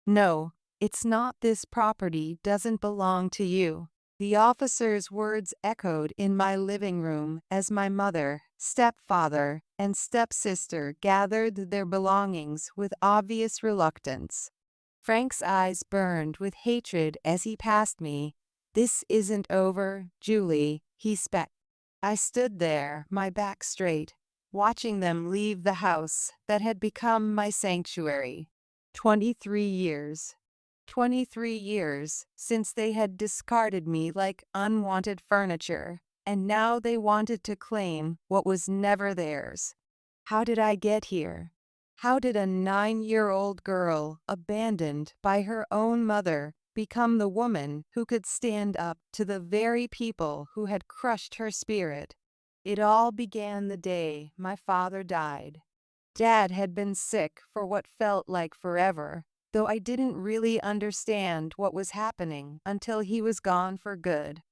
No, it's not. This property doesn't belong to you. The officer's words echoed in my living room as my mother, stepfather, and stepsister gathered their belongings with obvious reluctance. Frank's eyes burned with hatred as he passed me. "This isn't over, Julie," he spat. I stood there, my back straight, watching them leave the house that had become my sanctuary. 23 years. 23 years since they had discarded me like unwanted furniture, and now they wanted to claim what was never theirs. How did I get here? How did a 9-year-old girl, abandoned by her own mother, become the woman who could stand up to the very people who had crushed her spirit? It all began the day my father died. Dad had been sick for what felt like forever, though I didn't really understand what was happening until he was gone for good.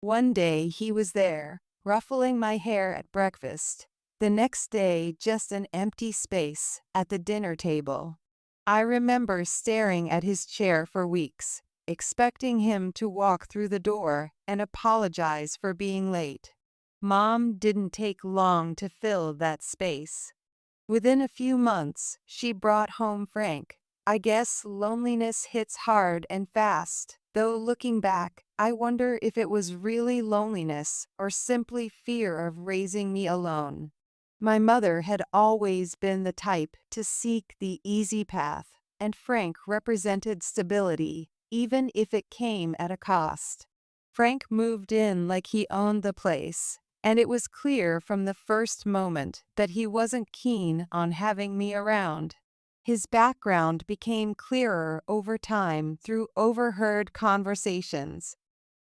One day he was there, ruffling my hair at breakfast. The next day, just an empty space at the dinner table. I remember staring at his chair for weeks, expecting him to walk through the door and apologize for being late. Mom didn't take long to fill that space. Within a few months, she brought home Frank. I guess loneliness hits hard and fast, though looking back, I wonder if it was really loneliness or simply fear of raising me alone. My mother had always been the type to seek the easy path, and Frank represented stability, even if it came at a cost. Frank moved in like he owned the place, and it was clear from the first moment that he wasn't keen on having me around. His background became clearer over time through overheard conversations.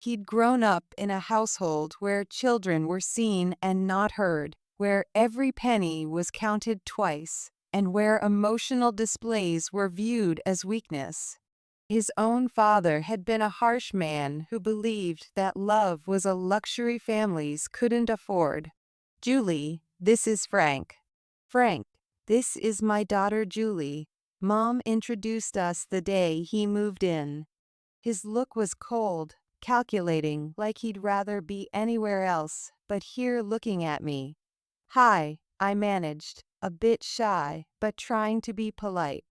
He'd grown up in a household where children were seen and not heard, where every penny was counted twice, and where emotional displays were viewed as weakness. His own father had been a harsh man who believed that love was a luxury families couldn't afford. "Julie, this is Frank." "Frank, this is my daughter Julie." Mom introduced us the day he moved in. His look was cold, calculating, like he'd rather be anywhere else but here looking at me. "Hi," I managed, a bit shy, but trying to be polite.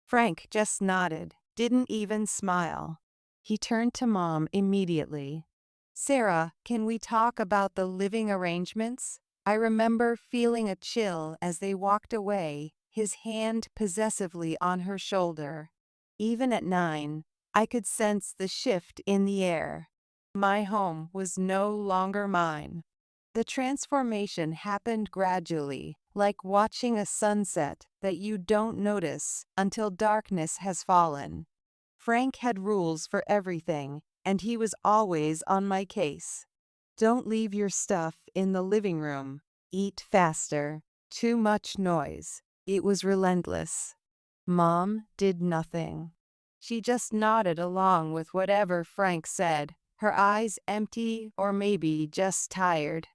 Frank just nodded, didn't even smile. He turned to Mom immediately. "Sarah, can we talk about the living arrangements?" I remember feeling a chill as they walked away, his hand possessively on her shoulder. Even at 9, I could sense the shift in the air. My home was no longer mine. The transformation happened gradually, like watching a sunset that you don't notice until darkness has fallen. Frank had rules for everything, and he was always on my case. "Don't leave your stuff in the living room. Eat faster. Too much noise." It was relentless. Mom did nothing. She just nodded along with whatever Frank said, her eyes empty or maybe just tired.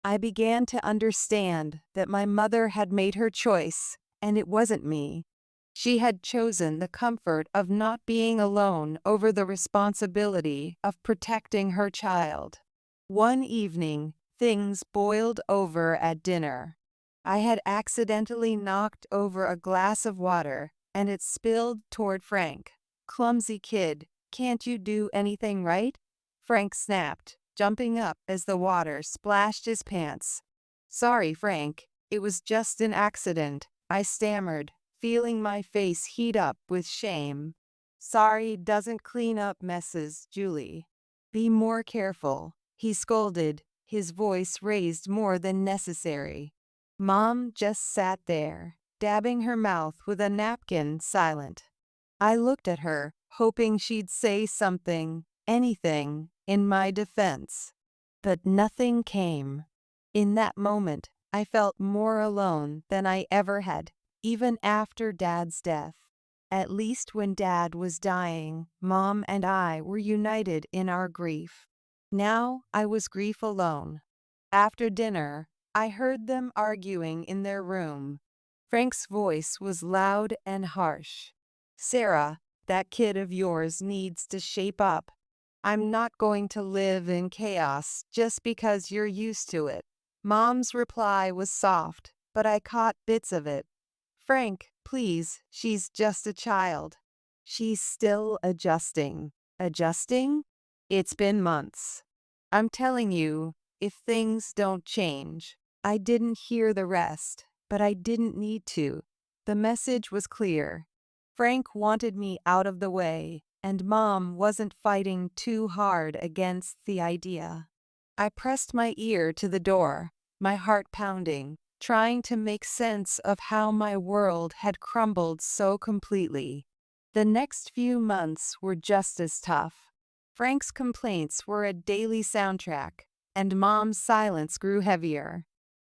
I began to understand that my mother had made her choice, and it wasn't me. She had chosen the comfort of not being alone over the responsibility of protecting her child. One evening, things boiled over at dinner. I had accidentally knocked over a glass of water, and it spilled toward Frank. "Clumsy kid, can't you do anything right?" Frank snapped, jumping up as the water splashed his pants. "Sorry, Frank, it was just an accident," I stammered, feeling my face heat up with shame. "Sorry doesn't clean up messes, Julie. Be more careful," he scolded, his voice raised more than necessary. Mom just sat there, dabbing her mouth with a napkin, silent. I looked at her, hoping she'd say something, anything, in my defense. But nothing came. In that moment, I felt more alone than I ever had, even after Dad's death. At least when Dad was dying, Mom and I were united in our grief. Now I was grief alone. After dinner, I heard them arguing in their room. Frank's voice was loud and harsh. "Sarah, That kid of yours needs to shape up. I'm not going to live in chaos just because you're used to it." Mom's reply was soft, but I caught bits of it. "Frank, please, she's just a child. She's still adjusting." Adjusting? It's been months. I'm telling you, if things don't change. I didn't hear the rest, but I didn't need to. The message was clear. Frank wanted me out of the way, and Mom wasn't fighting too hard against the idea. I pressed my ear to the door, my heart pounding, trying to make sense of how my world had crumbled so completely. The next few months were just as tough. Frank's complaints were a daily soundtrack, and Mom's silence grew heavier.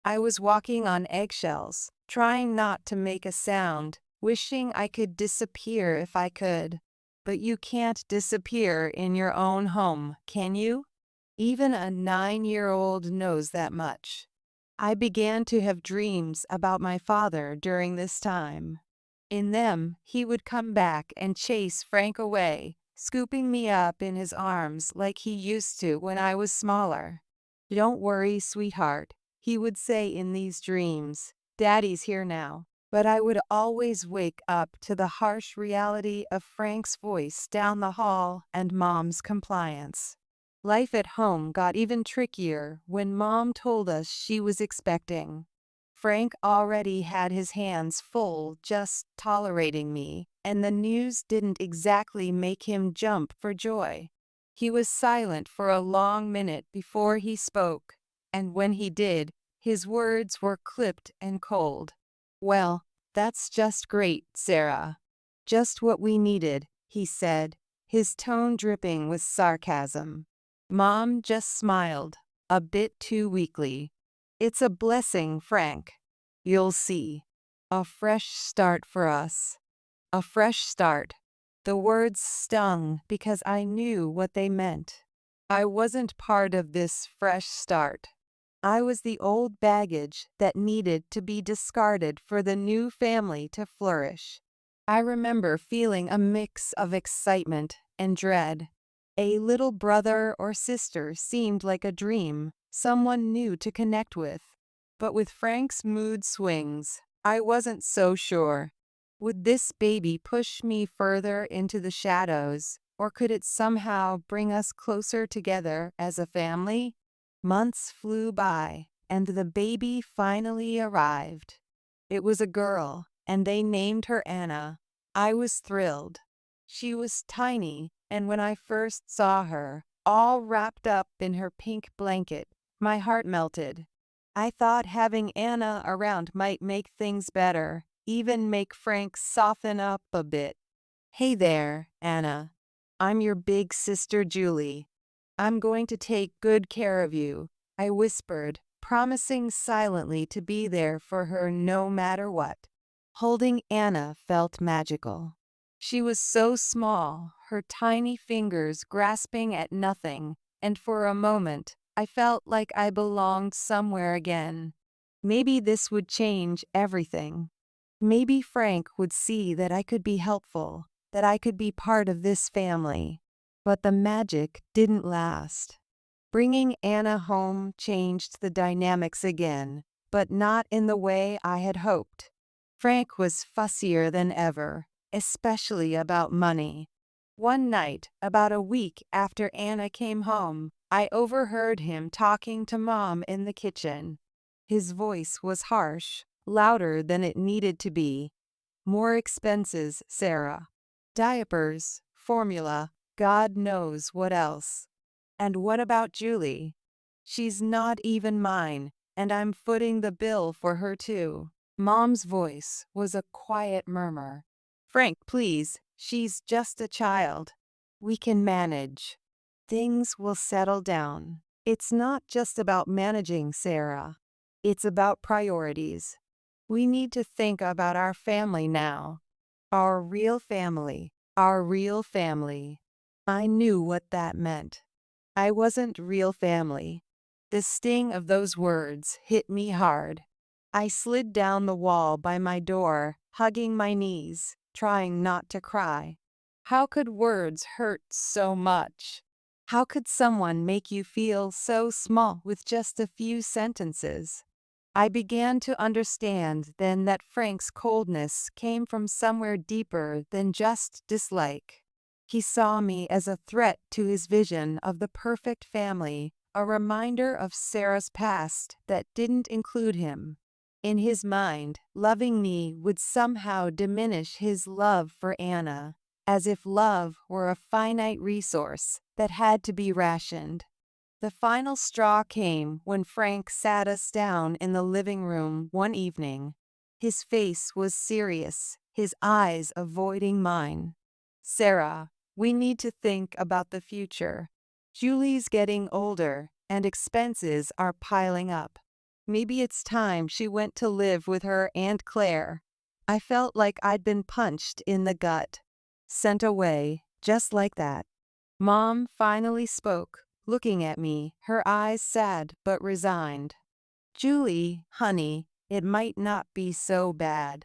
I was walking on eggshells, trying not to make a sound, wishing I could disappear if I could. But you can't disappear in your own home, can you? Even a 9-year-old knows that much. I began to have dreams about my father during this time. In them, he would come back and chase Frank away, scooping me up in his arms like he used to when I was smaller. "Don't worry, sweetheart," he would say in these dreams. "Daddy's here now." But I would always wake up to the harsh reality of Frank's voice down the hall and Mom's compliance. Life at home got even trickier when Mom told us she was expecting. Frank already had his hands full just tolerating me, and the news didn't exactly make him jump for joy. He was silent for a long minute before he spoke, and when he did, his words were clipped and cold. "Well, that's just great, Sarah. Just what we needed," he said, his tone dripping with sarcasm. Mom just smiled, a bit too weakly. "It's a blessing, Frank. You'll see. A fresh start for us." A fresh start. The words stung because I knew what they meant. I wasn't part of this fresh start. I was the old baggage that needed to be discarded for the new family to flourish. I remember feeling a mix of excitement and dread. A little brother or sister seemed like a dream, someone new to connect with. But with Frank's mood swings, I wasn't so sure. Would this baby push me further into the shadows, or could it somehow bring us closer together as a family? Months flew by, and the baby finally arrived. It was a girl, and they named her Anna. I was thrilled. She was tiny, and when I first saw her, all wrapped up in her pink blanket, my heart melted. I thought having Anna around might make things better, even make Frank soften up a bit. "Hey there, Anna. I'm your big sister Julie. I'm going to take good care of you," I whispered, promising silently to be there for her no matter what. Holding Anna felt magical. She was so small, her tiny fingers grasping at nothing, and for a moment, I felt like I belonged somewhere again. Maybe this would change everything. Maybe Frank would see that I could be helpful, that I could be part of this family. But the magic didn't last. Bringing Anna home changed the dynamics again, but not in the way I had hoped. Frank was fussier than ever, especially about money. One night, about a week after Anna came home, I overheard him talking to Mom in the kitchen. His voice was harsh, louder than it needed to be. "More expenses, Sarah. Diapers, formula, God knows what else. And what about Julie? She's not even mine, and I'm footing the bill for her too." Mom's voice was a quiet murmur. "Frank, please, she's just a child. We can manage. Things will settle down." It's not just about managing, Sarah. It's about priorities. We need to think about our family now. Our real family. Our real family. I knew what that meant. I wasn't real family. The sting of those words hit me hard. I slid down the wall by my door, hugging my knees, trying not to cry. How could words hurt so much? How could someone make you feel so small with just a few sentences? I began to understand then that Frank's coldness came from somewhere deeper than just dislike. He saw me as a threat to his vision of the perfect family, a reminder of Sarah's past that didn't include him. In his mind, loving me would somehow diminish his love for Anna, as if love were a finite resource that had to be rationed. The final straw came when Frank sat us down in the living room one evening. His face was serious, his eyes avoiding mine. "Sarah, we need to think about the future. Julie's getting older, and expenses are piling up. Maybe it's time she went to live with her Aunt Claire." I felt like I'd been punched in the gut. Sent away, just like that. Mom finally spoke, looking at me, her eyes sad but resigned. "Julie, honey, it might not be so bad.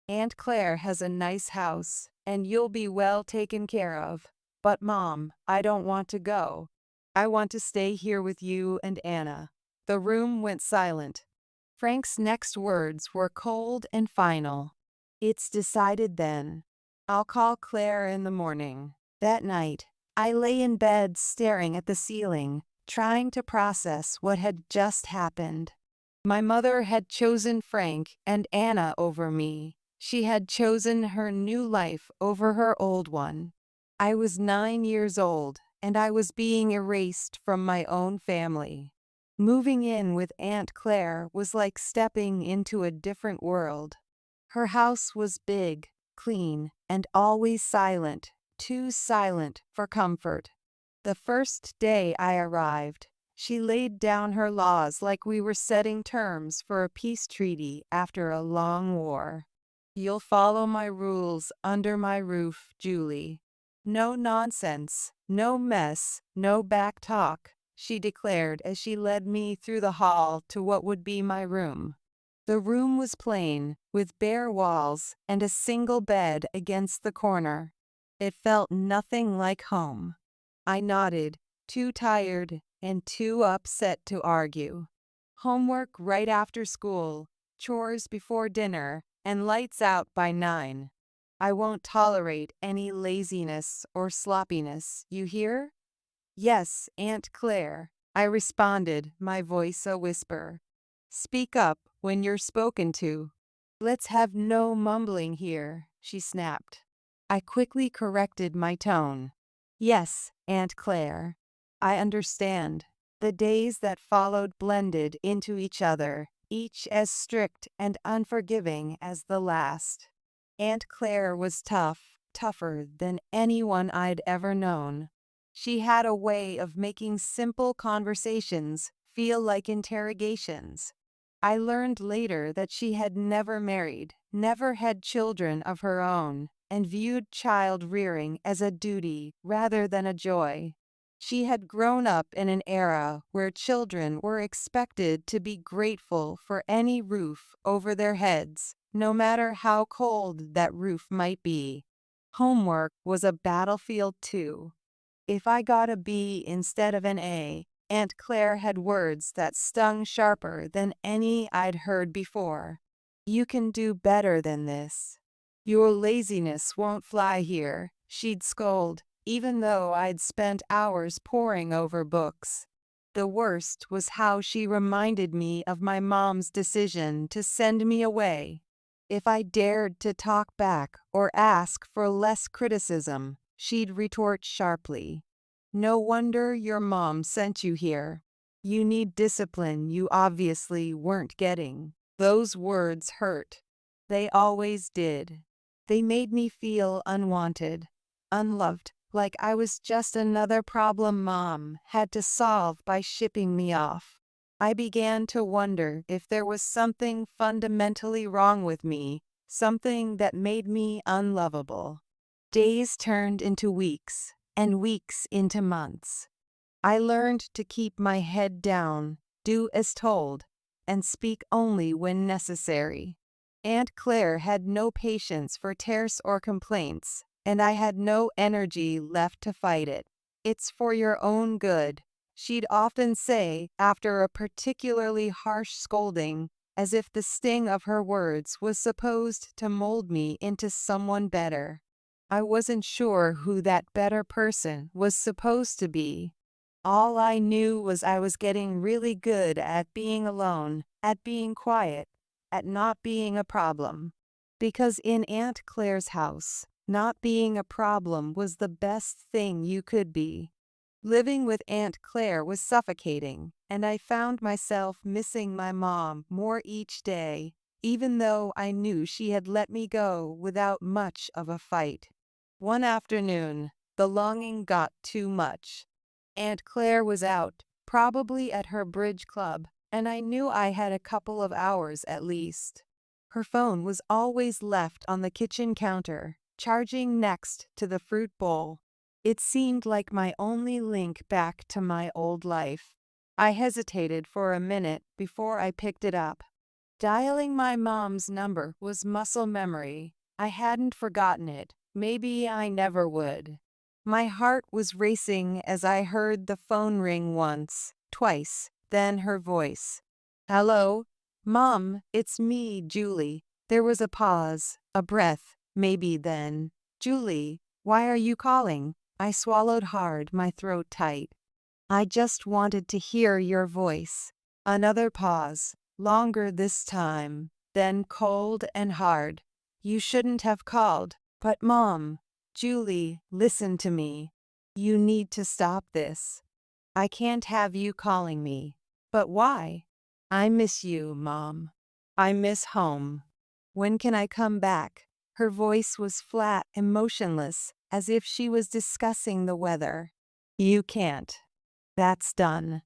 Aunt Claire has a nice house, and you'll be well taken care of. But Mom, I don't want to go. I want to stay here with you and Anna." The room went silent. Frank's next words were cold and final. "It's decided then. I'll call Claire in the morning." That night, I lay in bed staring at the ceiling, trying to process what had just happened. My mother had chosen Frank and Anna over me. She had chosen her new life over her old one. I was 9 years old, and I was being erased from my own family. Moving in with Aunt Claire was like stepping into a different world. Her house was big, clean, and always silent, too silent for comfort. The first day I arrived, she laid down her laws like we were setting terms for a peace treaty after a long war. "You'll follow my rules under my roof, Julie. No nonsense, no mess, no back talk," she declared as she led me through the hall to what would be my room. The room was plain, with bare walls and a single bed against the corner. It felt nothing like home. I nodded, too tired and too upset to argue. Homework right after school, chores before dinner, and lights out by 9. I won't tolerate any laziness or sloppiness, you hear? "Yes, Aunt Claire," I responded, my voice a whisper. "Speak up when you're spoken to." "Let's have no mumbling here," she snapped. I quickly corrected my tone. "Yes, Aunt Claire. I understand." The days that followed blended into each other, each as strict and unforgiving as the last. Aunt Claire was tough, tougher than anyone I'd ever known. She had a way of making simple conversations feel like interrogations. I learned later that she had never married, never had children of her own, and viewed child rearing as a duty rather than a joy. She had grown up in an era where children were expected to be grateful for any roof over their heads, no matter how cold that roof might be. Homework was a battlefield too. If I got a B instead of an A, Aunt Claire had words that stung sharper than any I'd heard before. "You can do better than this. Your laziness won't fly here," she'd scold, even though I'd spent hours poring over books. The worst was how she reminded me of my mom's decision to send me away. If I dared to talk back or ask for less criticism, she'd retort sharply, "No wonder your mom sent you here. You need discipline you obviously weren't getting." Those words hurt. They always did. They made me feel unwanted, unloved, like I was just another problem Mom had to solve by shipping me off. I began to wonder if there was something fundamentally wrong with me, something that made me unlovable. Days turned into weeks, and weeks into months. I learned to keep my head down, do as told, and speak only when necessary. Aunt Claire had no patience for tears or complaints, and I had no energy left to fight it. It's for your own good, she'd often say after a particularly harsh scolding, as if the sting of her words was supposed to mold me into someone better. I wasn't sure who that better person was supposed to be. All I knew was I was getting really good at being alone, at being quiet, at not being a problem. Because in Aunt Claire's house, not being a problem was the best thing you could be. Living with Aunt Claire was suffocating, and I found myself missing my mom more each day, even though I knew she had let me go without much of a fight. One afternoon, the longing got too much. Aunt Claire was out, probably at her bridge club, and I knew I had a couple of hours at least. Her phone was always left on the kitchen counter, charging next to the fruit bowl. It seemed like my only link back to my old life. I hesitated for a minute before I picked it up. Dialing my mom's number was muscle memory. I hadn't forgotten it. Maybe I never would. My heart was racing as I heard the phone ring once, twice, then her voice. "Hello? Mom, it's me, Julie." There was a pause, a breath, maybe then. "Julie, why are you calling?" I swallowed hard, my throat tight. "I just wanted to hear your voice." Another pause, longer this time, then cold and hard. "You shouldn't have called." "But Mom." "Julie, listen to me. You need to stop this. I can't have you calling me." "But why?" "I miss you, Mom. I miss home. When can I come back?" Her voice was flat and motionless, as if she was discussing the weather. "You can't. That's done.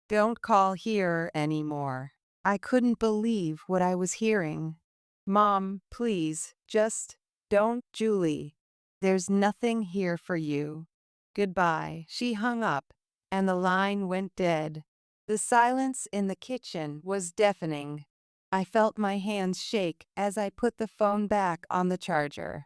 Don't call here anymore." I couldn't believe what I was hearing. "Mom, please, just don't." "Julie, there's nothing here for you. Goodbye." She hung up, and the line went dead. The silence in the kitchen was deafening. I felt my hands shake as I put the phone back on the charger.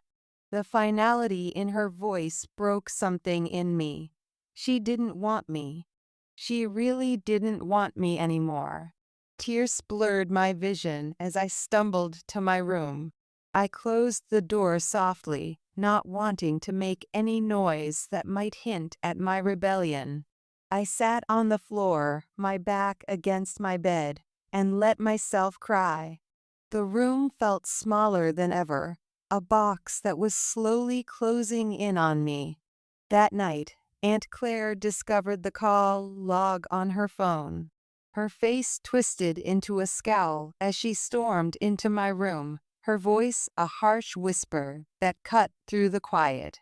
The finality in her voice broke something in me. She didn't want me. She really didn't want me anymore. Tears blurred my vision as I stumbled to my room. I closed the door softly, not wanting to make any noise that might hint at my rebellion. I sat on the floor, my back against my bed, and let myself cry. The room felt smaller than ever, a box that was slowly closing in on me. That night, Aunt Claire discovered the call log on her phone. Her face twisted into a scowl as she stormed into my room, her voice a harsh whisper that cut through the quiet.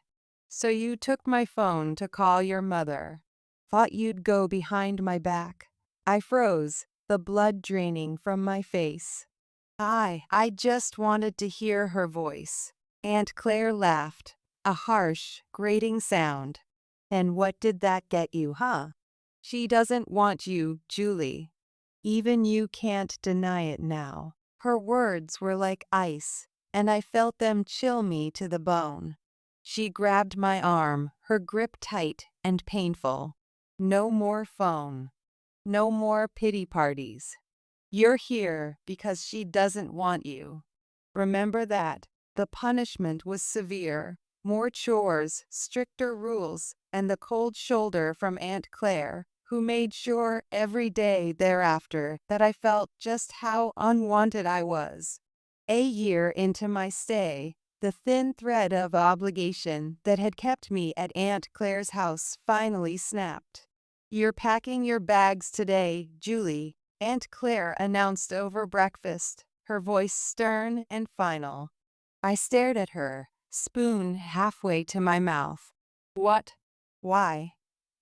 "So you took my phone to call your mother. Thought you'd go behind my back." I froze, the blood draining from my face. I just wanted to hear her voice. Aunt Claire laughed, a harsh, grating sound. "And what did that get you, huh? She doesn't want you, Julie. Even you can't deny it now." Her words were like ice, and I felt them chill me to the bone. She grabbed my arm, her grip tight and painful. "No more phone. No more pity parties. You're here because she doesn't want you. Remember that." The punishment was severe. More chores, stricter rules, and the cold shoulder from Aunt Claire, who made sure every day thereafter that I felt just how unwanted I was. A year into my stay, the thin thread of obligation that had kept me at Aunt Claire's house finally snapped. "You're packing your bags today, Julie," Aunt Claire announced over breakfast, her voice stern and final. I stared at her, spoon halfway to my mouth. "What? Why?"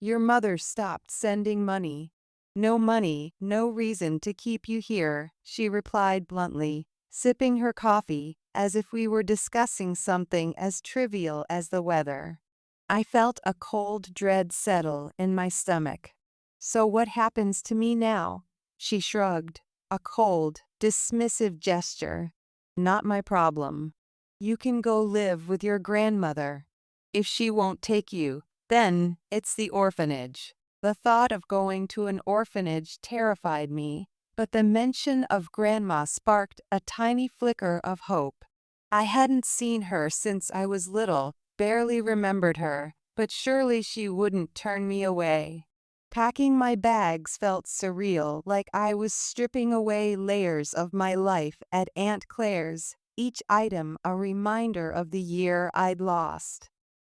"Your mother stopped sending money." "No money, no reason to keep you here," she replied bluntly, sipping her coffee as if we were discussing something as trivial as the weather. I felt a cold dread settle in my stomach. "So what happens to me now?" She shrugged, a cold, dismissive gesture. "Not my problem. You can go live with your grandmother." If she won't take you, then it's the orphanage. The thought of going to an orphanage terrified me, but the mention of Grandma sparked a tiny flicker of hope. I hadn't seen her since I was little, barely remembered her, but surely she wouldn't turn me away. Packing my bags felt surreal, like I was stripping away layers of my life at Aunt Claire's, each item a reminder of the year I'd lost.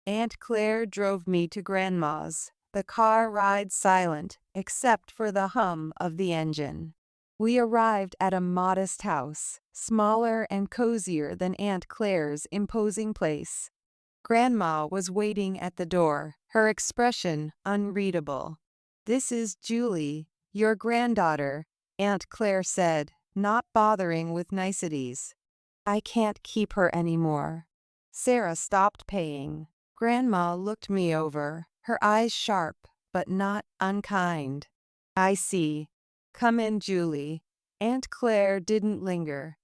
Aunt Claire drove me to Grandma's, the car ride silent, except for the hum of the engine. We arrived at a modest house, smaller and cozier than Aunt Claire's imposing place. Grandma was waiting at the door, her expression unreadable. "This is Julie, your granddaughter," Aunt Claire said, not bothering with niceties. "I can't keep her anymore." Sarah stopped paying. Grandma looked me over, her eyes sharp, but not unkind. "I see. Come in, Julie." Aunt Claire didn't linger.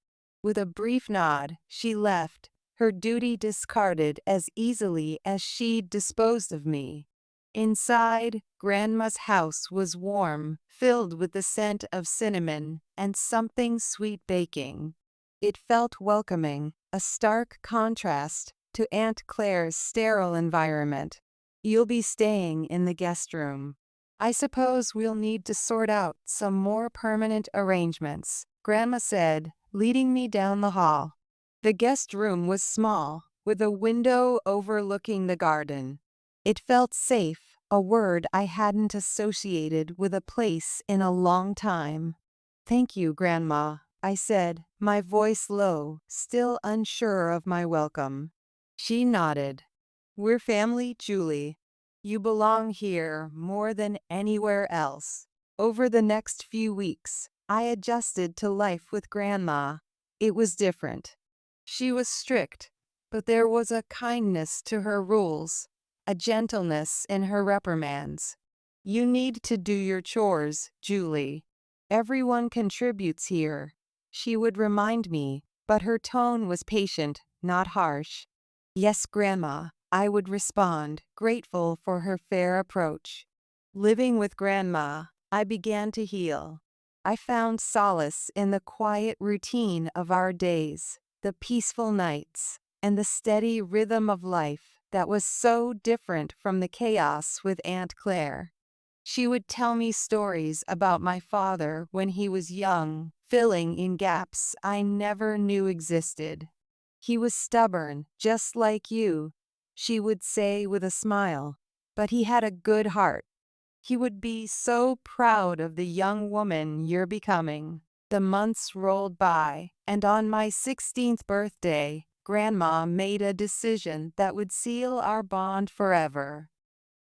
With a brief nod, she left, her duty discarded as easily as she'd disposed of me. Inside, Grandma's house was warm, filled with the scent of cinnamon and something sweet baking. It felt welcoming, a stark contrast to Aunt Claire's sterile environment. "You'll be staying in the guest room. I suppose we'll need to sort out some more permanent arrangements," Grandma said, leading me down the hall. The guest room was small, with a window overlooking the garden. It felt safe, a word I hadn't associated with a place in a long time. "Thank you, Grandma," I said, my voice low, still unsure of my welcome. She nodded. "We're family, Julie. You belong here more than anywhere else." Over the next few weeks, I adjusted to life with Grandma. It was different. She was strict, but there was a kindness to her rules, a gentleness in her reprimands. "You need to do your chores, Julie. Everyone contributes here," she would remind me, but her tone was patient, not harsh. "Yes, Grandma," I would respond, grateful for her fair approach. Living with Grandma, I began to heal. I found solace in the quiet routine of our days, the peaceful nights, and the steady rhythm of life that was so different from the chaos with Aunt Claire. She would tell me stories about my father when he was young, filling in gaps I never knew existed. "He was stubborn, just like you," she would say with a smile, "but he had a good heart. He would be so proud of the young woman you're becoming." The months rolled by, and on my 16th birthday, Grandma made a decision that would seal our bond forever.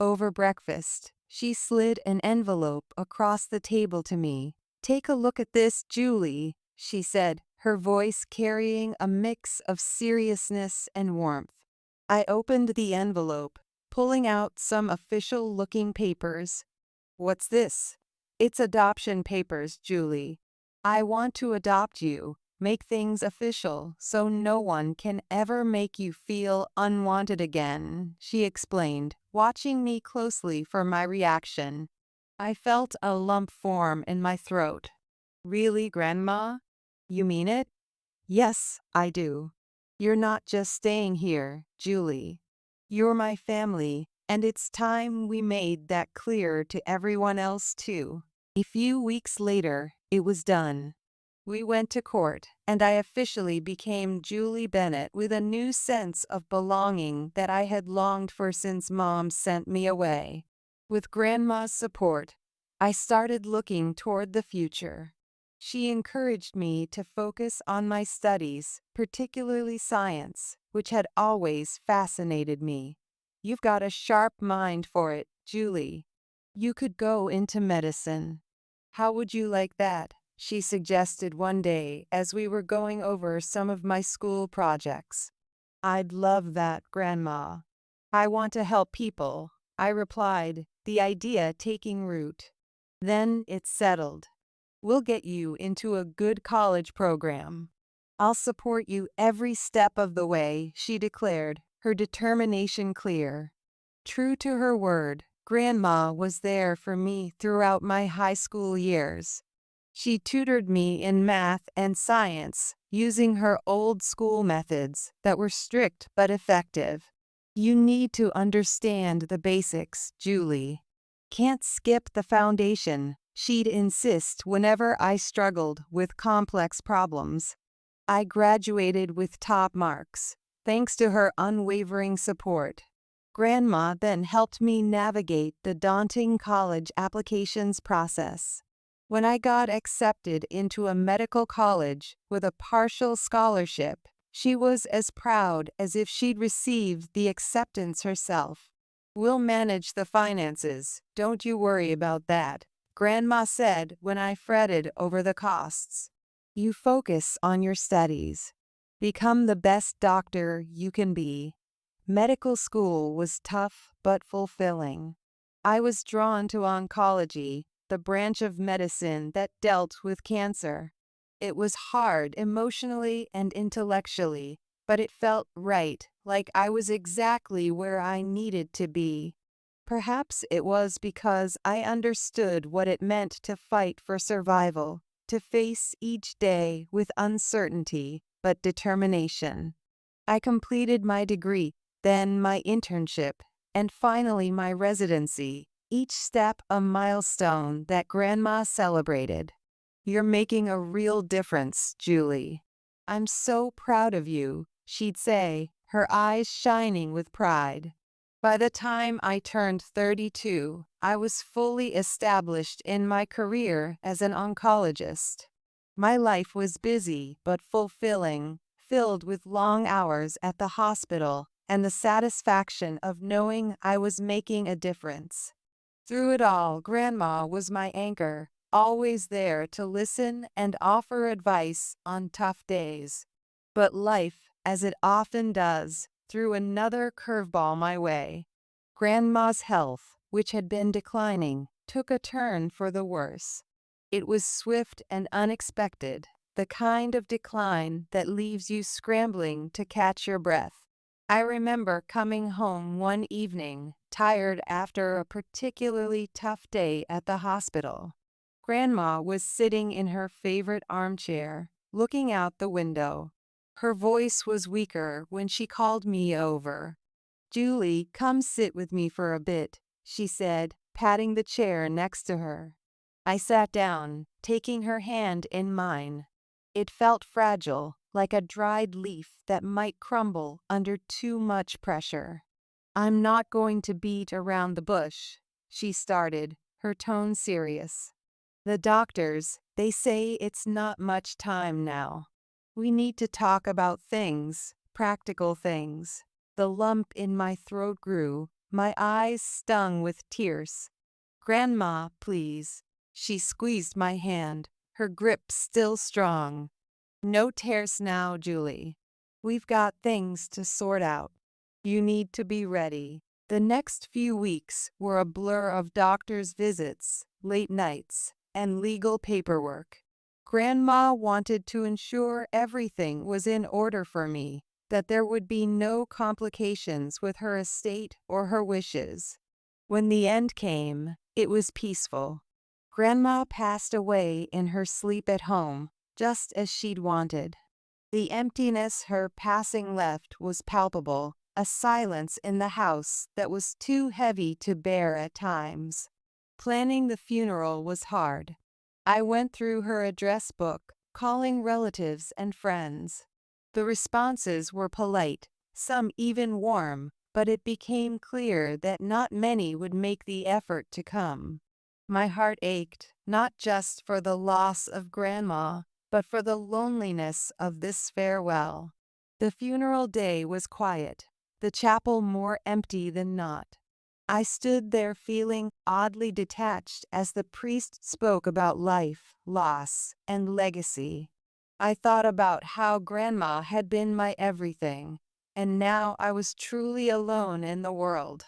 Over breakfast, she slid an envelope across the table to me. "Take a look at this, Julie," she said, her voice carrying a mix of seriousness and warmth. I opened the envelope, pulling out some official-looking papers. "What's this?" "It's adoption papers, Julie. I want to adopt you, make things official so no one can ever make you feel unwanted again," she explained, watching me closely for my reaction. I felt a lump form in my throat. "Really, Grandma? You mean it?" "Yes, I do. You're not just staying here, Julie. You're my family, and it's time we made that clear to everyone else too." A few weeks later, it was done. We went to court, and I officially became Julie Bennett with a new sense of belonging that I had longed for since Mom sent me away. With Grandma's support, I started looking toward the future. She encouraged me to focus on my studies, particularly science, which had always fascinated me. "You've got a sharp mind for it, Julie. You could go into medicine. How would you like that?" she suggested one day as we were going over some of my school projects. "I'd love that, Grandma. I want to help people," I replied, the idea taking root. "Then it's settled. We'll get you into a good college program. I'll support you every step of the way," she declared, her determination clear. True to her word, Grandma was there for me throughout my high school years. She tutored me in math and science, using her old school methods that were strict but effective. You need to understand the basics, Julie. Can't skip the foundation, she'd insist whenever I struggled with complex problems. I graduated with top marks, thanks to her unwavering support. Grandma then helped me navigate the daunting college applications process. When I got accepted into a medical college with a partial scholarship, she was as proud as if she'd received the acceptance herself. "We'll manage the finances, don't you worry about that," Grandma said when I fretted over the costs. "You focus on your studies. Become the best doctor you can be." Medical school was tough but fulfilling. I was drawn to oncology, the branch of medicine that dealt with cancer. It was hard emotionally and intellectually, but it felt right, like I was exactly where I needed to be. Perhaps it was because I understood what it meant to fight for survival, to face each day with uncertainty but determination. I completed my degree, then my internship, and finally my residency, each step a milestone that Grandma celebrated. "You're making a real difference, Julie. I'm so proud of you," she'd say, her eyes shining with pride. By the time I turned 32, I was fully established in my career as an oncologist. My life was busy but fulfilling, filled with long hours at the hospital and the satisfaction of knowing I was making a difference. Through it all, Grandma was my anchor, always there to listen and offer advice on tough days. But life, as it often does, threw another curveball my way. Grandma's health, which had been declining, took a turn for the worse. It was swift and unexpected, the kind of decline that leaves you scrambling to catch your breath. I remember coming home one evening, tired after a particularly tough day at the hospital. Grandma was sitting in her favorite armchair, looking out the window. Her voice was weaker when she called me over. "Julie, come sit with me for a bit," she said, patting the chair next to her. I sat down, taking her hand in mine. It felt fragile, like a dried leaf that might crumble under too much pressure. "I'm not going to beat around the bush," she started, her tone serious. "The doctors, they say it's not much time now. We need to talk about things, practical things." The lump in my throat grew, my eyes stung with tears. "Grandma, please." She squeezed my hand, her grip still strong. "No tears now, Julie. We've got things to sort out. You need to be ready." The next few weeks were a blur of doctor's visits, late nights, and legal paperwork. Grandma wanted to ensure everything was in order for me, that there would be no complications with her estate or her wishes. When the end came, it was peaceful. Grandma passed away in her sleep at home, just as she'd wanted. The emptiness her passing left was palpable, a silence in the house that was too heavy to bear at times. Planning the funeral was hard. I went through her address book, calling relatives and friends. The responses were polite, some even warm, but it became clear that not many would make the effort to come. My heart ached, not just for the loss of Grandma, but for the loneliness of this farewell. The funeral day was quiet, the chapel more empty than not. I stood there feeling oddly detached as the priest spoke about life, loss, and legacy. I thought about how Grandma had been my everything, and now I was truly alone in the world.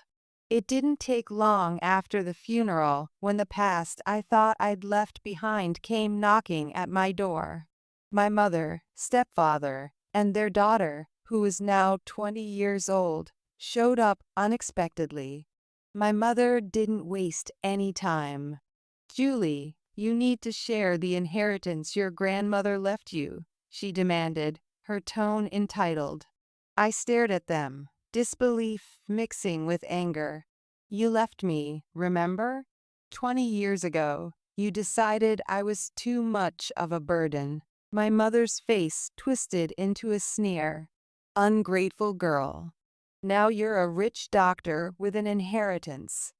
It didn't take long after the funeral when the past I thought I'd left behind came knocking at my door. My mother, stepfather, and their daughter, who was now 20 years old, showed up unexpectedly. My mother didn't waste any time. "Julie, you need to share the inheritance your grandmother left you," she demanded, her tone entitled. I stared at them, disbelief mixing with anger. "You left me, remember? 20 years ago, you decided I was too much of a burden." My mother's face twisted into a sneer. "Ungrateful girl. Now you're a rich doctor with an inheritance.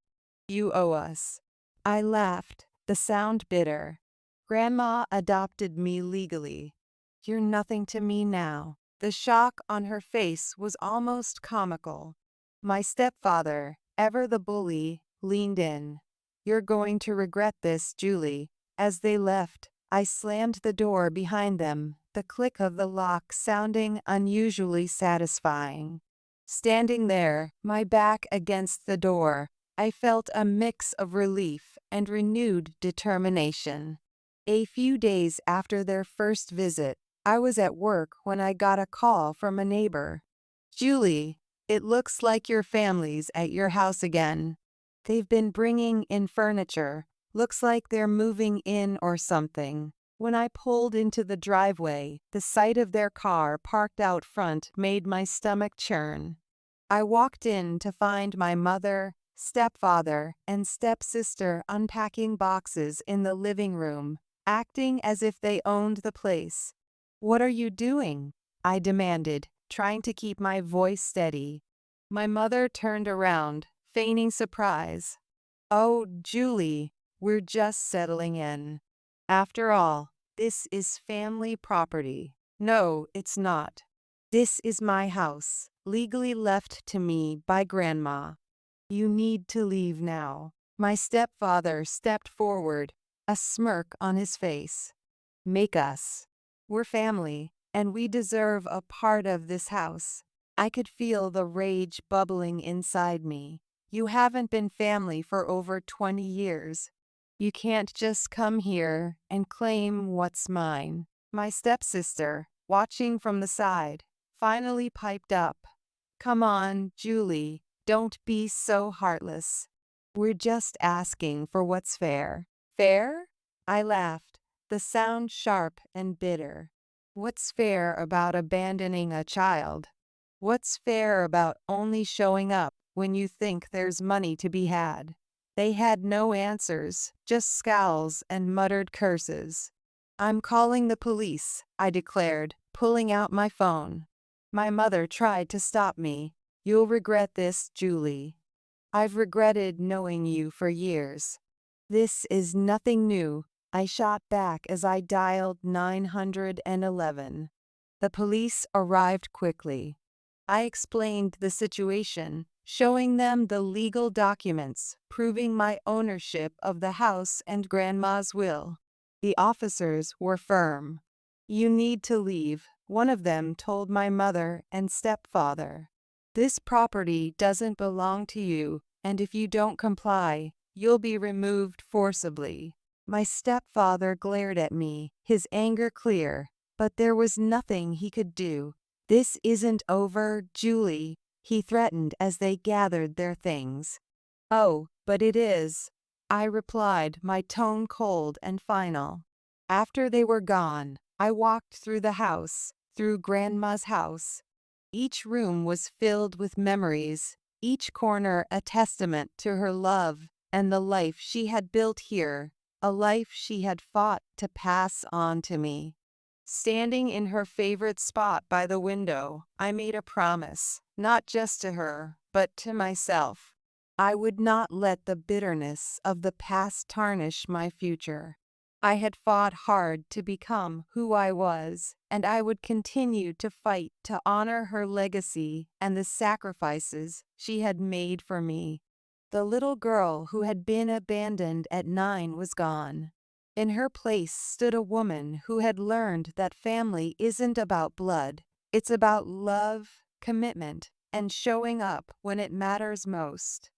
You owe us." I laughed, the sound bitter. "Grandma adopted me legally. You're nothing to me now." The shock on her face was almost comical. My stepfather, ever the bully, leaned in. "You're going to regret this, Julie." As they left, I slammed the door behind them, the click of the lock sounding unusually satisfying. Standing there, my back against the door, I felt a mix of relief and renewed determination. A few days after their first visit, I was at work when I got a call from a neighbor. "Julie, it looks like your family's at your house again. They've been bringing in furniture. Looks like they're moving in or something." When I pulled into the driveway, the sight of their car parked out front made my stomach churn. I walked in to find my mother, stepfather, and stepsister unpacking boxes in the living room, acting as if they owned the place. "What are you doing?" I demanded, trying to keep my voice steady. My mother turned around, feigning surprise. "Oh, Julie, we're just settling in. After all, this is family property." "No, it's not. This is my house, legally left to me by Grandma. You need to leave now." My stepfather stepped forward, a smirk on his face. "Make us. We're family, and we deserve a part of this house." I could feel the rage bubbling inside me. "You haven't been family for over 20 years. You can't just come here and claim what's mine." My stepsister, watching from the side, finally piped up. "Come on, Julie, don't be so heartless. We're just asking for what's fair." "Fair?" I laughed, the sound sharp and bitter. "What's fair about abandoning a child? What's fair about only showing up when you think there's money to be had?" They had no answers, just scowls and muttered curses. "I'm calling the police," I declared, pulling out my phone. My mother tried to stop me. "You'll regret this, Julie. I've regretted knowing you for years." "This is nothing new," I shot back as I dialed 911. The police arrived quickly. I explained the situation, showing them the legal documents proving my ownership of the house and Grandma's will. The officers were firm. "You need to leave," one of them told my mother and stepfather. "This property doesn't belong to you, and if you don't comply, you'll be removed forcibly." My stepfather glared at me, his anger clear, but there was nothing he could do. "This isn't over, Julie," he threatened as they gathered their things. "Oh, but it is," I replied, my tone cold and final. After they were gone, I walked through the house, through Grandma's house. Each room was filled with memories, each corner a testament to her love and the life she had built here, a life she had fought to pass on to me. Standing in her favorite spot by the window, I made a promise, not just to her, but to myself. I would not let the bitterness of the past tarnish my future. I had fought hard to become who I was, and I would continue to fight to honor her legacy and the sacrifices she had made for me. The little girl who had been abandoned at 9 was gone. In her place stood a woman who had learned that family isn't about blood, it's about love, commitment, and showing up when it matters most.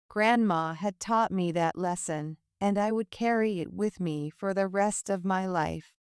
Grandma had taught me that lesson, and I would carry it with me for the rest of my life.